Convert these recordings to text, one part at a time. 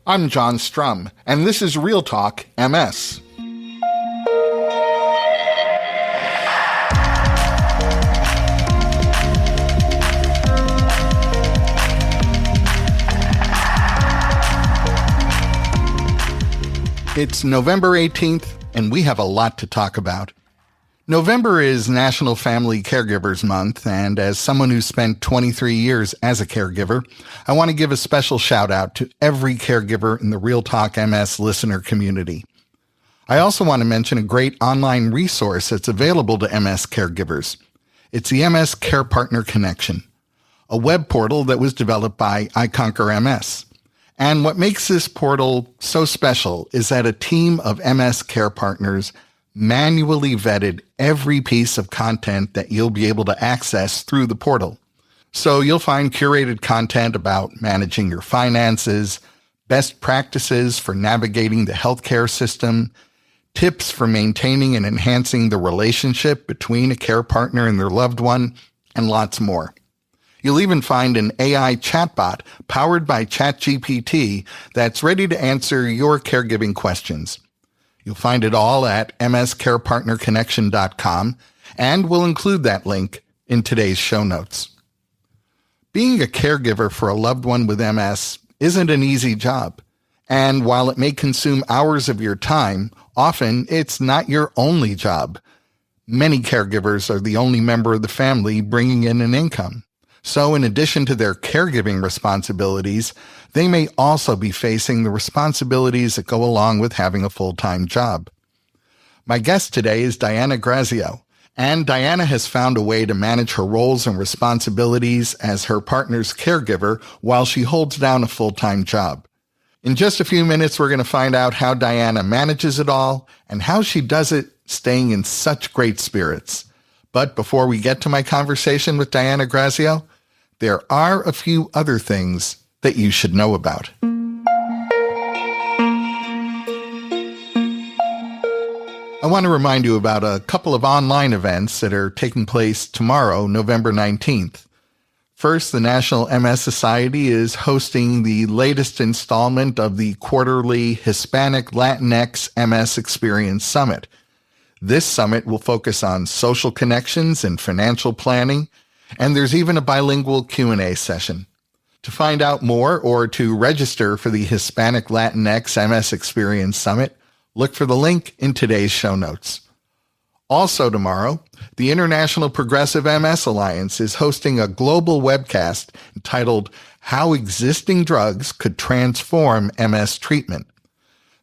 I'm John Strum, and this is Real Talk MS. It's November 18th, and we have a lot to talk about. November is National Family Caregivers Month, and as someone who spent 23 years as a caregiver, I want to give a special shout out to every caregiver in the Real Talk MS listener community. I also want to mention a great online resource that's available to MS caregivers. It's the MS Care Partner Connection, a web portal that was developed by I Conquer MS. And what makes this portal so special is that a team of MS care partners manually vetted every piece of content that you'll be able to access through the portal. So you'll find curated content about managing your finances, best practices for navigating the healthcare system, tips for maintaining and enhancing the relationship between a care partner and their loved one, and lots more. You'll even find an AI chatbot powered by ChatGPT that's ready to answer your caregiving questions. You'll find it all at mscarepartnerconnection.com, and we'll include that link in today's show notes. Being a caregiver for a loved one with MS isn't an easy job, and while it may consume hours of your time, often it's not your only job. Many caregivers are the only member of the family bringing in an income. So in addition to their caregiving responsibilities, they may also be facing the responsibilities that go along with having a full-time job. My guest today is Diana Grazio, and Diana has found a way to manage her roles and responsibilities as her partner's caregiver while she holds down a full-time job. In just a few minutes, we're going to find out how Diana manages it all and how she does it staying in such great spirits. But before we get to my conversation with Diana Grazio, there are a few other things that you should know about. I want to remind you about a couple of online events that are taking place tomorrow, November 19th. First, the National MS Society is hosting the latest installment of the quarterly Hispanic Latinx MS Experience Summit. This summit will focus on social connections and financial planning, and there's even a bilingual Q&A session. To find out more or to register for the Hispanic Latinx MS Experience Summit, look for the link in today's show notes. Also tomorrow, the International Progressive MS Alliance is hosting a global webcast entitled How Existing Drugs Could Transform MS Treatment.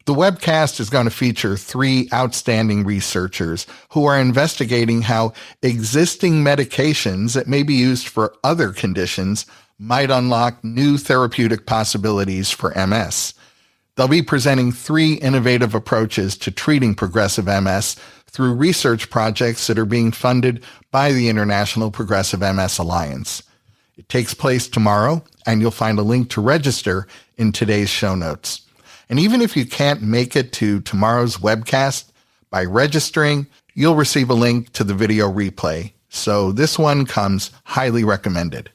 The webcast is going to feature 3 outstanding researchers who are investigating how existing medications that may be used for other conditions might unlock new therapeutic possibilities for MS. They'll be presenting 3 innovative approaches to treating progressive MS through research projects that are being funded by the International Progressive MS Alliance. It takes place tomorrow, and you'll find a link to register in today's show notes. And even if you can't make it to tomorrow's webcast, by registering, you'll receive a link to the video replay. So this one comes highly recommended.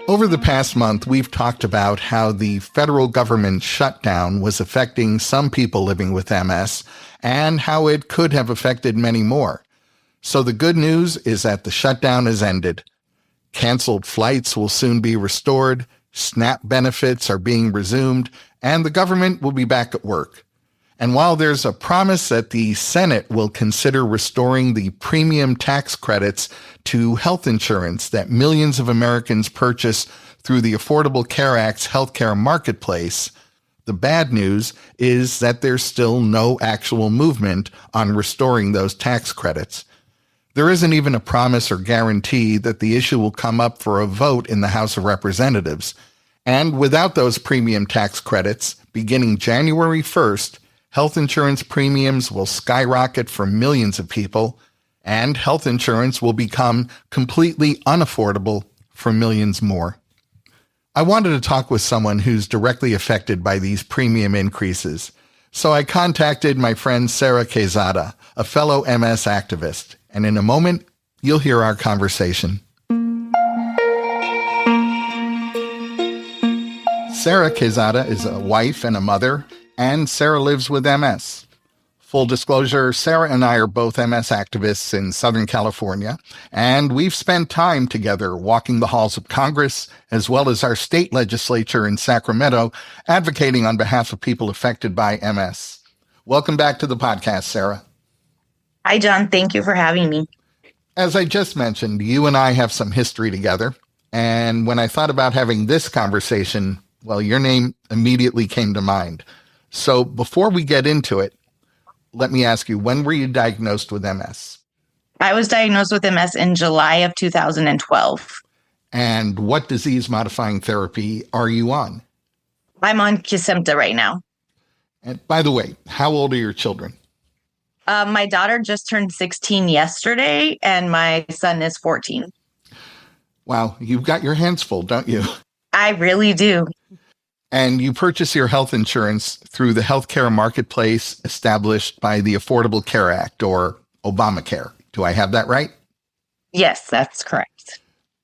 Over the past month, we've talked about how the federal government shutdown was affecting some people living with MS and how it could have affected many more. So the good news is that the shutdown has ended. Canceled flights will soon be restored, SNAP benefits are being resumed, and the government will be back at work. And while there's a promise that the Senate will consider restoring the premium tax credits to health insurance that millions of Americans purchase through the Affordable Care Act's healthcare marketplace, the bad news is that there's still no actual movement on restoring those tax credits. There isn't even a promise or guarantee that the issue will come up for a vote in the House of Representatives. And without those premium tax credits, beginning January 1st, health insurance premiums will skyrocket for millions of people, and health insurance will become completely unaffordable for millions more. I wanted to talk with someone who's directly affected by these premium increases, so I contacted my friend Sarah Quezada, a fellow MS activist, and in a moment, you'll hear our conversation. Sarah Quezada is a wife and a mother, and Sarah lives with MS. Full disclosure, Sarah and I are both MS activists in Southern California, and we've spent time together walking the halls of Congress, as well as our state legislature in Sacramento, advocating on behalf of people affected by MS. Welcome back to the podcast, Sarah. Hi, John. Thank you for having me. As I just mentioned, you and I have some history together, and when I thought about having this conversation, well, your name immediately came to mind. So before we get into it, let me ask you, when were you diagnosed with MS? I was diagnosed with MS in July of 2012. And what disease-modifying therapy are you on? I'm on Kesimpta right now. And by the way, how old are your children? My daughter just turned 16 yesterday, and my son is 14. Wow, you've got your hands full, don't you? I really do. And you purchase your health insurance through the healthcare marketplace established by the Affordable Care Act, or Obamacare. Do I have that right? Yes, that's correct.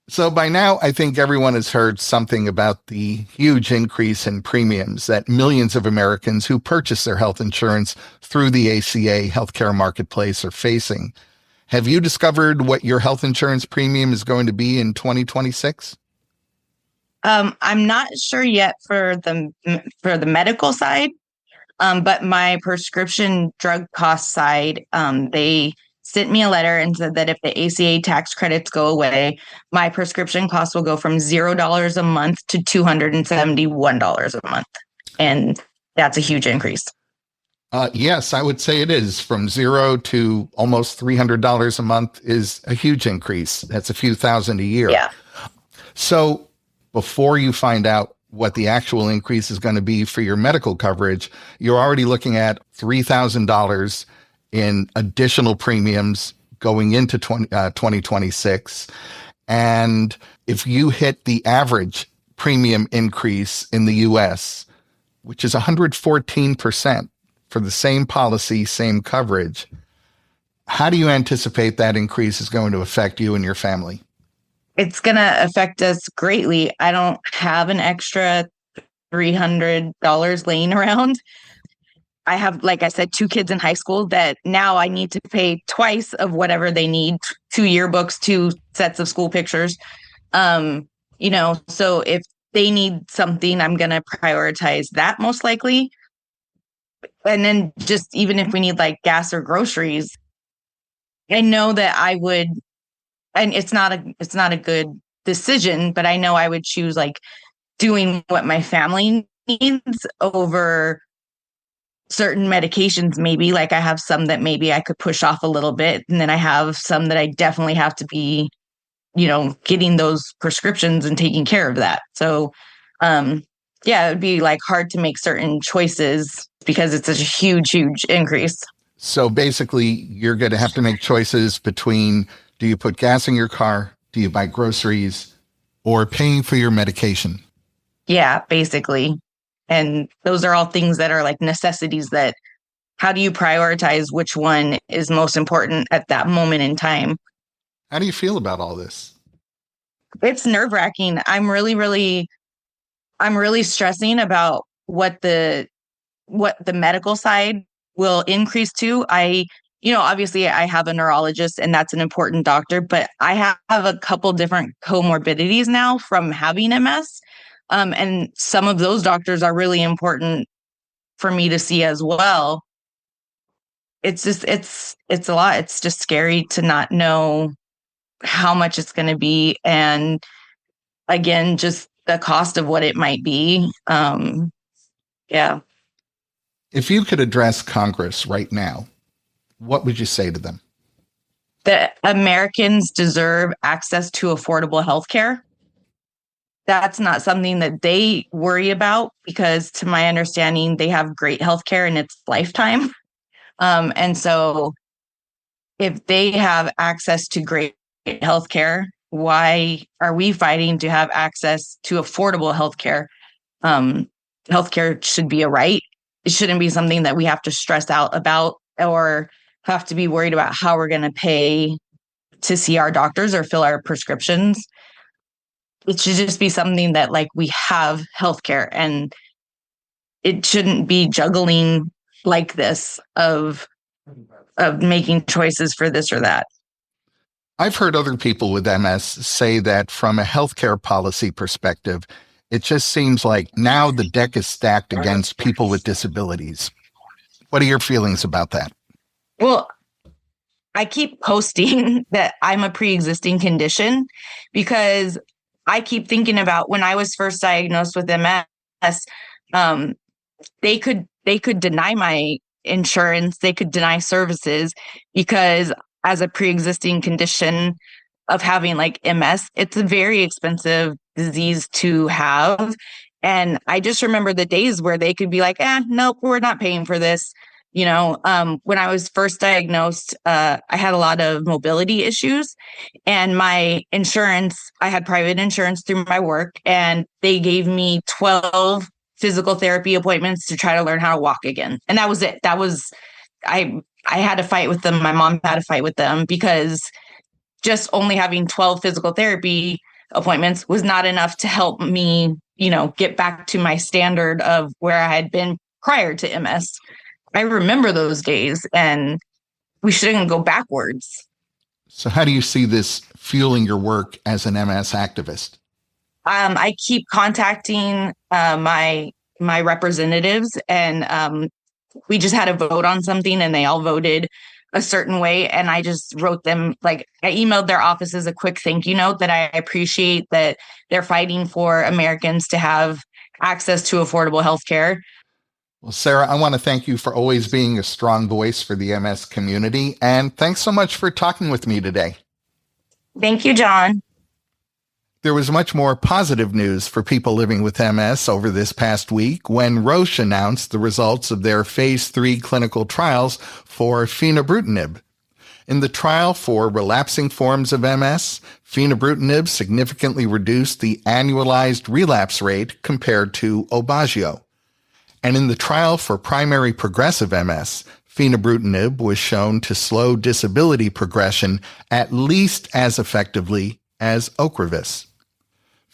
So by now, I think everyone has heard something about the huge increase in premiums that millions of Americans who purchase their health insurance through the ACA healthcare marketplace are facing. Have you discovered what your health insurance premium is going to be in 2026? I'm not sure yet for the medical side, but my prescription drug cost side, they sent me a letter and said that if the ACA tax credits go away, my prescription costs will go from $0 a month to $271 a month. And that's a huge increase. Yes, I would say it is. From $0 to almost $300 a month is a huge increase. That's a few thousand a year. Yeah. So before you find out what the actual increase is going to be for your medical coverage, you're already looking at $3,000 in additional premiums going into 2026. And if you hit the average premium increase in the U.S., which is 114% for the same policy, same coverage, how do you anticipate that increase is going to affect you and your family? It's going to affect us greatly. I don't have an extra $300 laying around. I have, like I said, 2 kids in high school that now I need to pay twice of whatever they need, 2 yearbooks, 2 sets of school pictures. So if they need something, I'm going to prioritize that most likely. And then just even if we need like gas or groceries, I know that I would, and it's not a good decision, but I know I would choose like doing what my family needs over certain medications. Maybe like I have some that maybe I could push off a little bit. And then I have some that I definitely have to be, getting those prescriptions and taking care of that. So, it would be like hard to make certain choices because it's such a huge, huge increase. So basically, you're going to have to make choices between, do you put gas in your car? Do you buy groceries? Or paying for your medication? Yeah, basically. And those are all things that are like necessities that how do you prioritize which one is most important at that moment in time? How do you feel about all this? It's nerve-wracking. I'm really stressing about what the medical side will increase to. Obviously I have a neurologist and that's an important doctor, but I have a couple different comorbidities now from having MS. And some of those doctors are really important for me to see as well. It's just, it's a lot. It's just scary to not know how much it's going to be. And again, just the cost of what it might be. Yeah. If you could address Congress right now, what would you say to them? That Americans deserve access to affordable health care. That's not something that they worry about because, to my understanding, they have great health care in its lifetime. And so if they have access to great health care, why are we fighting to have access to affordable health care? Healthcare should be a right. It shouldn't be something that we have to stress out about or have to be worried about how we're going to pay to see our doctors or fill our prescriptions. it should just be something that like we have healthcare, and it shouldn't be juggling like this of making choices for this or that. I've heard other people with MS say that from a healthcare policy perspective, it just seems like now the deck is stacked against people with disabilities. What are your feelings about that? Well, I keep posting that I'm a pre-existing condition because I keep thinking about when I was first diagnosed with MS, they could deny my insurance, they could deny services because as a pre-existing condition of having like MS, it's a very expensive disease to have. And I just remember the days where they could be like, nope, we're not paying for this. When I was first diagnosed, I had a lot of mobility issues, and my insurance, I had private insurance through my work, and they gave me 12 physical therapy appointments to try to learn how to walk again. And that was it. I had a fight with them. My mom had a fight with them because just only having 12 physical therapy appointments was not enough to help me, get back to my standard of where I had been prior to MS. I remember those days, and we shouldn't go backwards. So how do you see this fueling your work as an MS activist? I keep contacting my representatives, and we just had a vote on something, and they all voted a certain way. And I just wrote them, like, I emailed their offices a quick thank you note that I appreciate that they're fighting for Americans to have access to affordable health care. Well, Sarah, I want to thank you for always being a strong voice for the MS community. And thanks so much for talking with me today. Thank you, John. There was much more positive news for people living with MS over this past week when Roche announced the results of their phase 3 clinical trials for fenebrutinib. In the trial for relapsing forms of MS, fenebrutinib significantly reduced the annualized relapse rate compared to Aubagio. And in the trial for primary progressive MS, fenebrutinib was shown to slow disability progression at least as effectively as Ocrevus.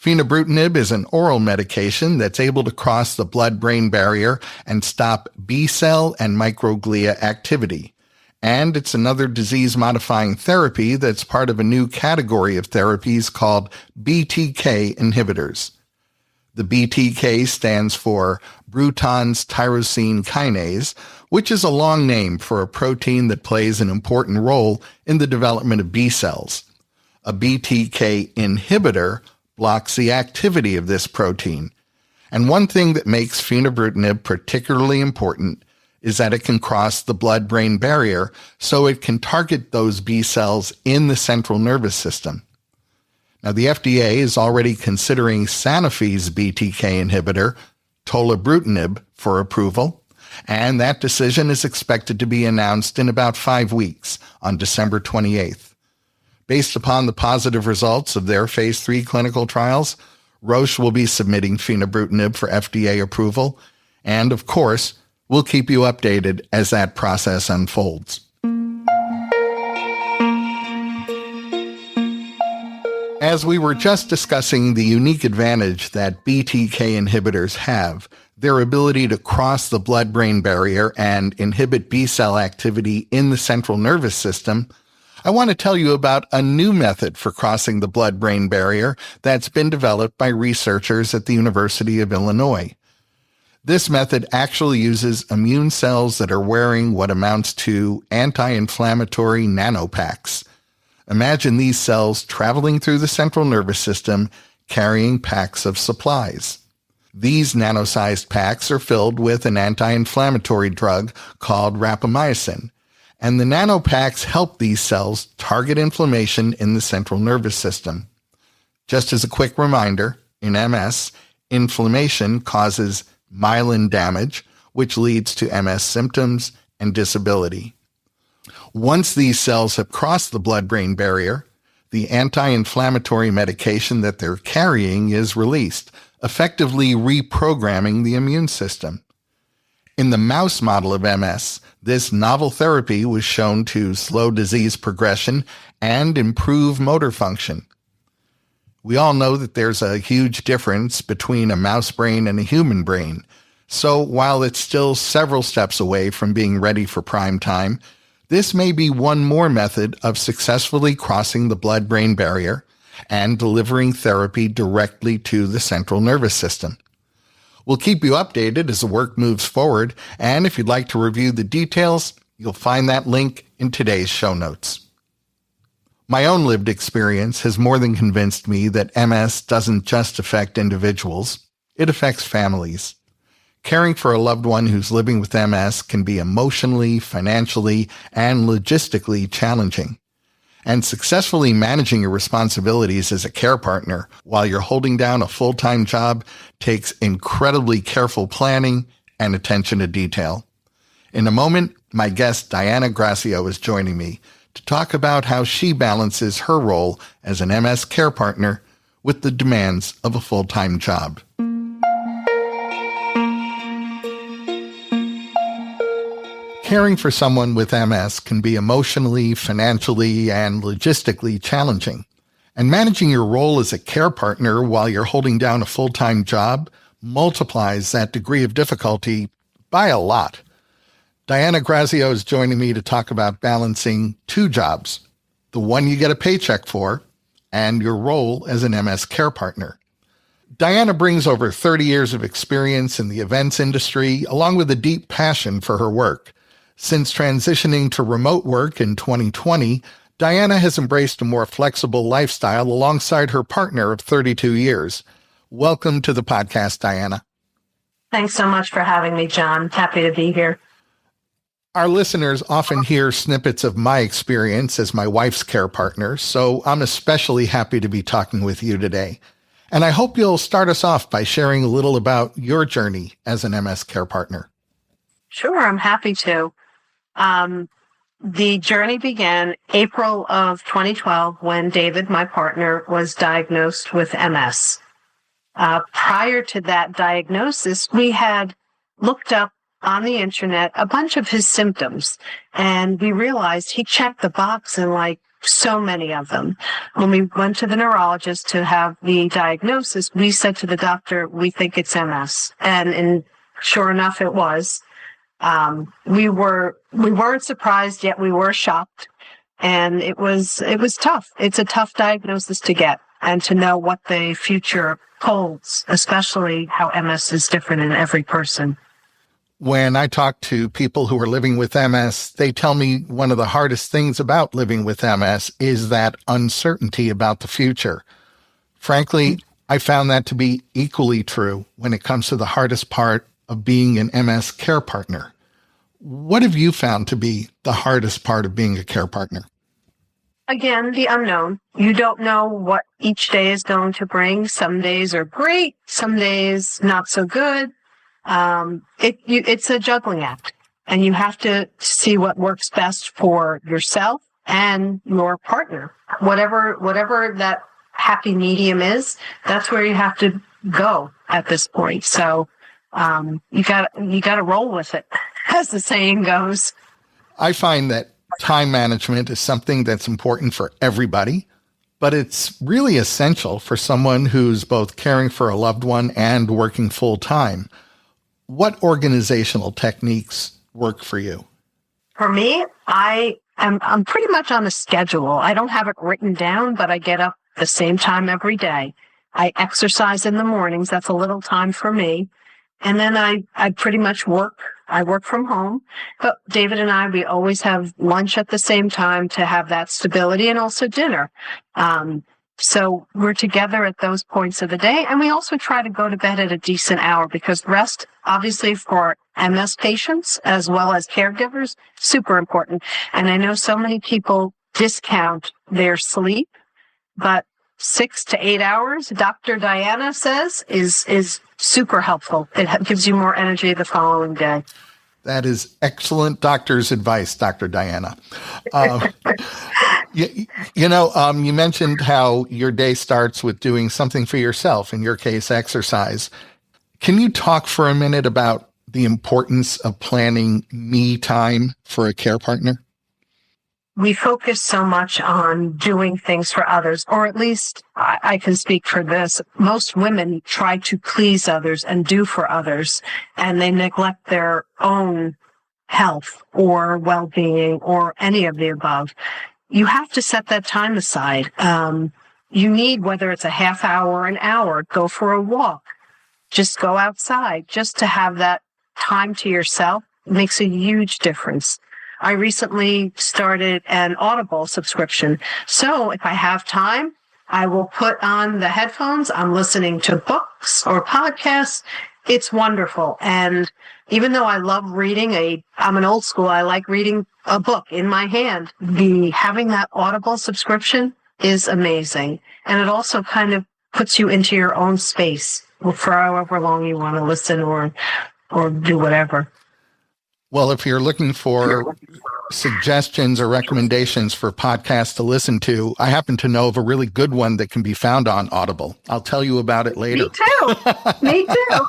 Fenebrutinib is an oral medication that's able to cross the blood-brain barrier and stop B-cell and microglia activity. And it's another disease-modifying therapy that's part of a new category of therapies called BTK inhibitors. The BTK stands for Bruton's tyrosine kinase, which is a long name for a protein that plays an important role in the development of B cells. A BTK inhibitor blocks the activity of this protein. And one thing that makes fenebrutinib particularly important is that it can cross the blood-brain barrier, so it can target those B cells in the central nervous system. Now, the FDA is already considering Sanofi's BTK inhibitor, tolebrutinib, for approval, and that decision is expected to be announced in about 5 weeks on December 28th. Based upon the positive results of their phase 3 clinical trials, Roche will be submitting fenebrutinib for FDA approval, and of course, we'll keep you updated as that process unfolds. As we were just discussing the unique advantage that BTK inhibitors have, their ability to cross the blood-brain barrier and inhibit B-cell activity in the central nervous system, I want to tell you about a new method for crossing the blood-brain barrier that's been developed by researchers at the University of Illinois. This method actually uses immune cells that are wearing what amounts to anti-inflammatory nanopacks. Imagine these cells traveling through the central nervous system, carrying packs of supplies. These nano-sized packs are filled with an anti-inflammatory drug called rapamycin, and the nanopacks help these cells target inflammation in the central nervous system. Just as a quick reminder, in MS, inflammation causes myelin damage, which leads to MS symptoms and disability. Once these cells have crossed the blood-brain barrier, the anti-inflammatory medication that they're carrying is released, effectively reprogramming the immune system. In the mouse model of MS, this novel therapy was shown to slow disease progression and improve motor function. We all know that there's a huge difference between a mouse brain and a human brain. So while it's still several steps away from being ready for prime time, this may be one more method of successfully crossing the blood-brain barrier and delivering therapy directly to the central nervous system. We'll keep you updated as the work moves forward, and if you'd like to review the details, you'll find that link in today's show notes. My own lived experience has more than convinced me that MS doesn't just affect individuals, it affects families. Caring for a loved one who's living with MS can be emotionally, financially, and logistically challenging. And successfully managing your responsibilities as a care partner while you're holding down a full-time job takes incredibly careful planning and attention to detail. In a moment, my guest Diana Grazio is joining me to talk about how she balances her role as an MS care partner with the demands of a full-time job. Caring for someone with MS can be emotionally, financially, and logistically challenging. And managing your role as a care partner while you're holding down a full-time job multiplies that degree of difficulty by a lot. Diana Grazio is joining me to talk about balancing two jobs, the one you get a paycheck for, and your role as an MS care partner. Diana brings over 30 years of experience in the events industry, along with a deep passion for her work. Since transitioning to remote work in 2020, Diana has embraced a more flexible lifestyle alongside her partner of 32 years. Welcome to the podcast, Diana. Thanks so much for having me, John. Happy to be here. Our listeners often hear snippets of my experience as my wife's care partner, so I'm especially happy to be talking with you today. And I hope you'll start us off by sharing a little about your journey as an MS care partner. Sure, I'm happy to. The journey began April of 2012 when David, my partner, was diagnosed with MS. Prior to that diagnosis, we had looked up on the internet a bunch of his symptoms, and we realized he checked the box in like so many of them. When we went to the neurologist to have the diagnosis, we said to the doctor, we think it's MS. And sure enough, it was. We weren't surprised, yet we were shocked. And it was tough. It's a tough diagnosis to get and to know what the future holds, especially how MS is different in every person. When I talk to people who are living with MS, they tell me one of the hardest things about living with MS is that uncertainty about the future. Frankly, I found that to be equally true when it comes to the hardest part of being an MS care partner. What have you found to be the hardest part of being a care partner? Again, the unknown. You don't know what each day is going to bring. Some days are great, some days not so good. It's a juggling act, and you have to see what works best for yourself and your partner. Whatever that happy medium is, that's where you have to go at this point. So you got to roll with it, as the saying goes. I find that time management is something that's important for everybody, but it's really essential for someone who's both caring for a loved one and working full time. What organizational techniques work for you? For me, I'm pretty much on a schedule. I don't have it written down, but I get up the same time every day. I exercise in the mornings. That's a little time for me. And then I pretty much work. I work from home. But David and I, we always have lunch at the same time to have that stability, and also dinner. So we're together at those points of the day. And we also try to go to bed at a decent hour, because rest, obviously, for MS patients as well as caregivers, super important. And I know so many people discount their sleep, but 6 to 8 hours, Dr. Diana says, is super helpful. It gives you more energy the following day. That is excellent doctor's advice, Dr. Diana. You mentioned how your day starts with doing something for yourself, in your case, exercise. Can you talk for a minute about the importance of planning me time for a care partner? we focus so much on doing things for others, or at least I can speak for this. Most women try to please others and do for others, and they neglect their own health or well-being or any of the above. You have to set that time aside. You need, whether it's a half hour or an hour, go for a walk, just go outside, just to have that time to yourself. It makes a huge difference. I recently started an Audible subscription. So if I have time, I will put on the headphones. I'm listening to books or podcasts. It's wonderful. And even though I love reading I'm an old school, I like reading a book in my hand. Having that Audible subscription is amazing. And it also kind of puts you into your own space for however long you want to listen or do whatever. Well, if you're looking for suggestions or recommendations for podcasts to listen to, I happen to know of a really good one that can be found on Audible. I'll tell you about it later. Me too.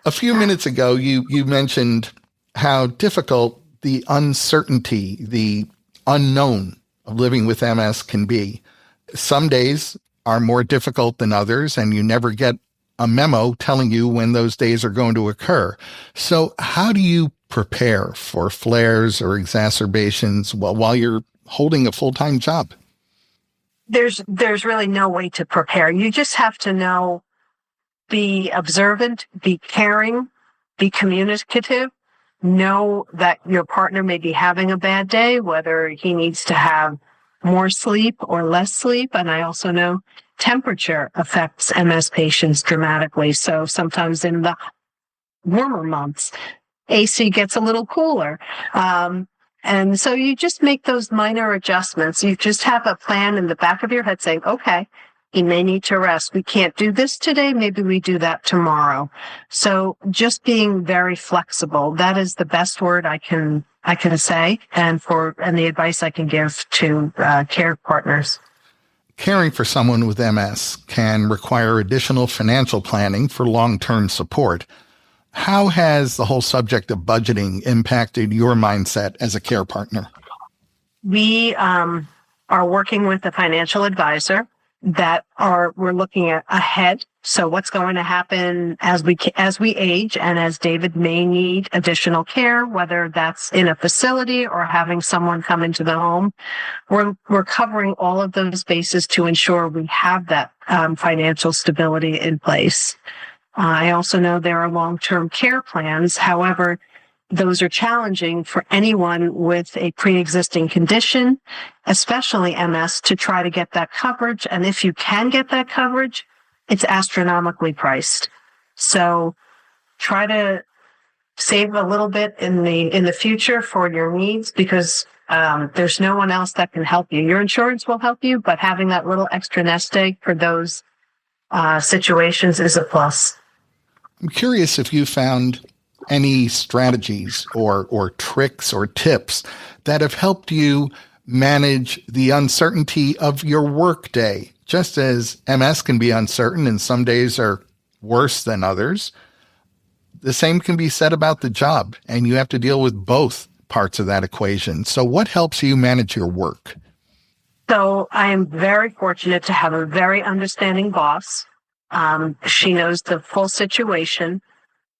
A few minutes ago, you mentioned how difficult the uncertainty, the unknown of living with MS can be. Some days are more difficult than others, and you never get a memo telling you when those days are going to occur. So how do you prepare for flares or exacerbations while you're holding a full-time job? There's really no way to prepare. You just have to be observant, be caring, be communicative, know that your partner may be having a bad day, whether he needs to have more sleep or less sleep. And I also know temperature affects MS patients dramatically. So sometimes in the warmer months, AC gets a little cooler. And so you just make those minor adjustments. You just have a plan in the back of your head saying, okay, he may need to rest. We can't do this today. Maybe we do that tomorrow. So just being very flexible, that is the best word I can say, and the advice I can give to care partners. Caring for someone with MS can require additional financial planning for long-term support. How has the whole subject of budgeting impacted your mindset as a care partner? We are working with a financial advisor we're looking at ahead. So what's going to happen as we age, and as David may need additional care, whether that's in a facility or having someone come into the home. We're covering all of those bases to ensure we have that financial stability in place. I also know there are long-term care plans. However, those are challenging for anyone with a pre-existing condition, especially MS, to try to get that coverage. And if you can get that coverage, it's astronomically priced. So try to save a little bit in the future for your needs, because there's no one else that can help you. Your insurance will help you, but having that little extra nest egg for those situations is a plus. I'm curious if you found any strategies or tricks or tips that have helped you manage the uncertainty of your work day. Just as MS can be uncertain and some days are worse than others, the same can be said about the job, and you have to deal with both parts of that equation. So what helps you manage your work? So I am very fortunate to have a very understanding boss. She knows the full situation.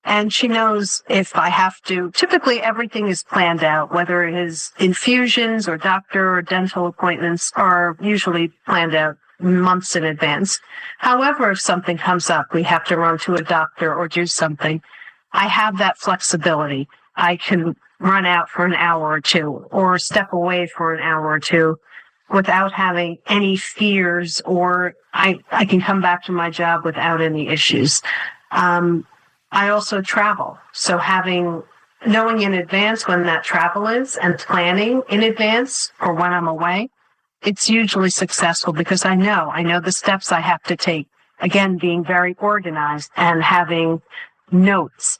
And she knows if I have to, typically everything is planned out, whether it is infusions or doctor or dental appointments are usually planned out months in advance. However, if something comes up, we have to run to a doctor or do something, I have that flexibility. I can run out for an hour or two or step away for an hour or two without having any fears, or I can come back to my job without any issues. I also travel. So knowing in advance when that travel is and planning in advance for when I'm away, it's usually successful because I know the steps I have to take. Again, being very organized and having notes.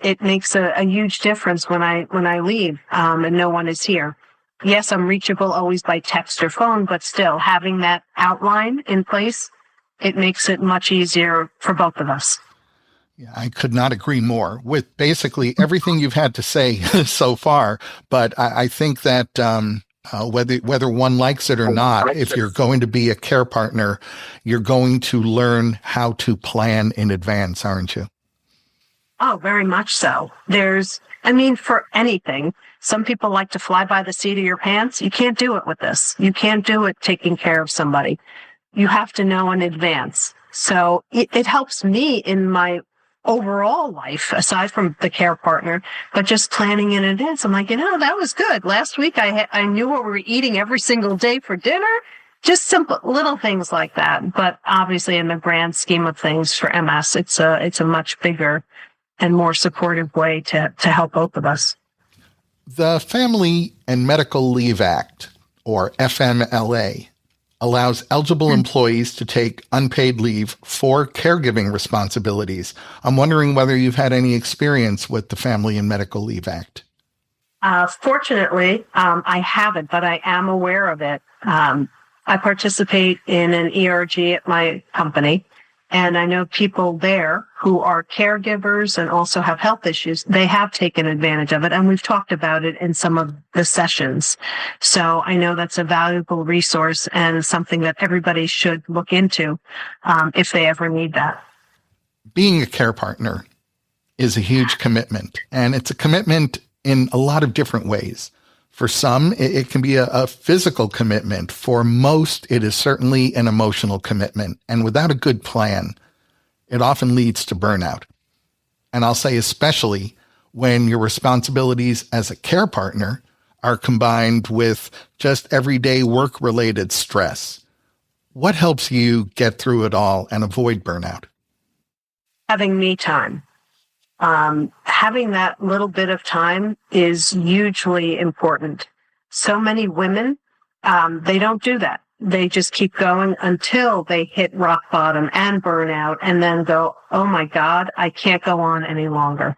It makes a huge difference when I leave, and no one is here. Yes, I'm reachable always by text or phone, but still having that outline in place, it makes it much easier for both of us. Yeah, I could not agree more with basically everything you've had to say so far. But I think that whether one likes it or not, if you're going to be a care partner, you're going to learn how to plan in advance, aren't you? Oh, very much so. For anything, some people like to fly by the seat of your pants. You can't do it with this. You can't do it taking care of somebody. You have to know in advance. So it helps me in my overall life, aside from the care partner, but just planning in advance. I'm like, that was good. Last week I knew what we were eating every single day for dinner. Just simple little things like that. But obviously in the grand scheme of things for MS, it's a much bigger and more supportive way to help both of us. The Family and Medical Leave Act, or FMLA, allows eligible employees to take unpaid leave for caregiving responsibilities. I'm wondering whether you've had any experience with the Family and Medical Leave Act. Fortunately, I haven't, but I am aware of it. I participate in an ERG at my company, and I know people there who are caregivers and also have health issues. They have taken advantage of it, and we've talked about it in some of the sessions. So I know that's a valuable resource and something that everybody should look into if they ever need that. Being a care partner is a huge commitment, and it's a commitment in a lot of different ways. For some, it can be a physical commitment. For most, it is certainly an emotional commitment. And without a good plan, it often leads to burnout. And I'll say especially when your responsibilities as a care partner are combined with just everyday work-related stress. What helps you get through it all and avoid burnout? Having me time. Having that little bit of time is hugely important. So many women, they don't do that. They just keep going until they hit rock bottom and burnout and then go, oh my God, I can't go on any longer.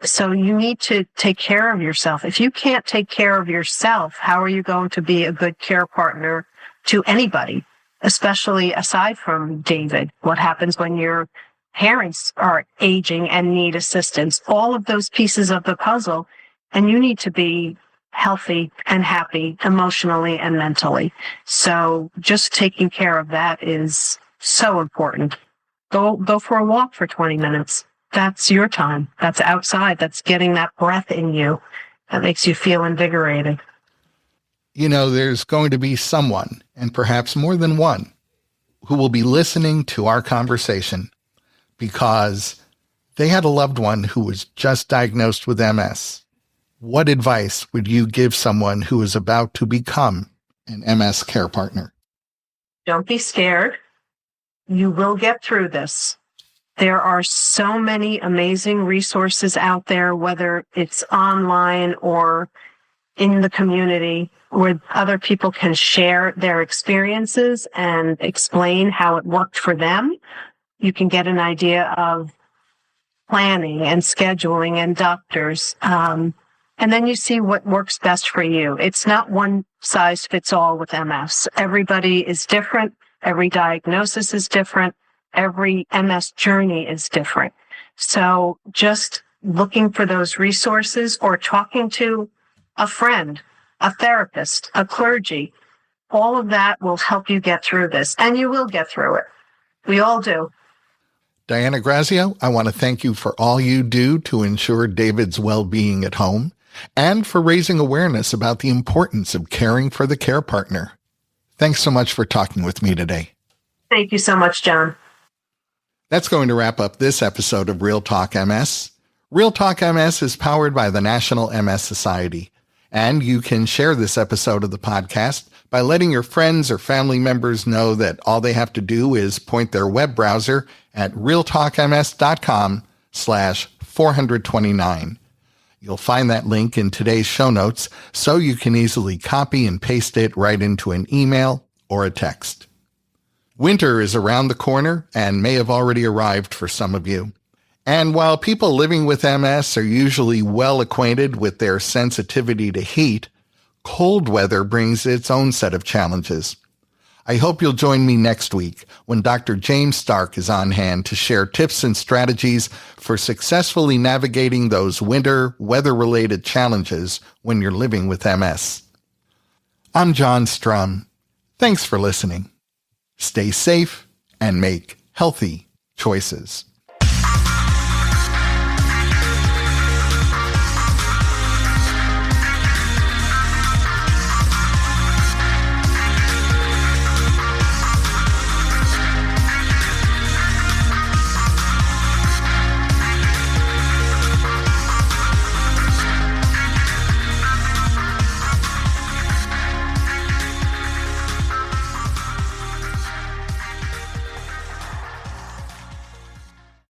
So you need to take care of yourself. If you can't take care of yourself, how are you going to be a good care partner to anybody, especially aside from David? What happens when your parents are aging and need assistance? All of those pieces of the puzzle, and you need to be healthy and happy emotionally and mentally. So just taking care of that is so important. Go for a walk for 20 minutes. That's your time. That's outside. That's getting that breath in you. That makes you feel invigorated. There's going to be someone, and perhaps more than one, who will be listening to our conversation because they had a loved one who was just diagnosed with MS. What advice would you give someone who is about to become an MS care partner? Don't be scared. You will get through this. There are so many amazing resources out there, whether it's online or in the community, where other people can share their experiences and explain how it worked for them. You can get an idea of planning and scheduling and doctors. And then you see what works best for you. It's not one size fits all with MS. Everybody is different. Every diagnosis is different. Every MS journey is different. So just looking for those resources or talking to a friend, a therapist, a clergy, all of that will help you get through this. And you will get through it. We all do. Diana Grazio, I want to thank you for all you do to ensure David's well-being at home and for raising awareness about the importance of caring for the care partner. Thanks so much for talking with me today. Thank you so much, John. That's going to wrap up this episode of Real Talk MS. Real Talk MS is powered by the National MS Society, and you can share this episode of the podcast by letting your friends or family members know that all they have to do is point their web browser at realtalkms.com/429. You'll find that link in today's show notes so you can easily copy and paste it right into an email or a text. Winter is around the corner and may have already arrived for some of you. And while people living with MS are usually well acquainted with their sensitivity to heat, cold weather brings its own set of challenges. I hope you'll join me next week when Dr. James Stark is on hand to share tips and strategies for successfully navigating those winter weather-related challenges when you're living with MS. I'm John Strum. Thanks for listening. Stay safe and make healthy choices.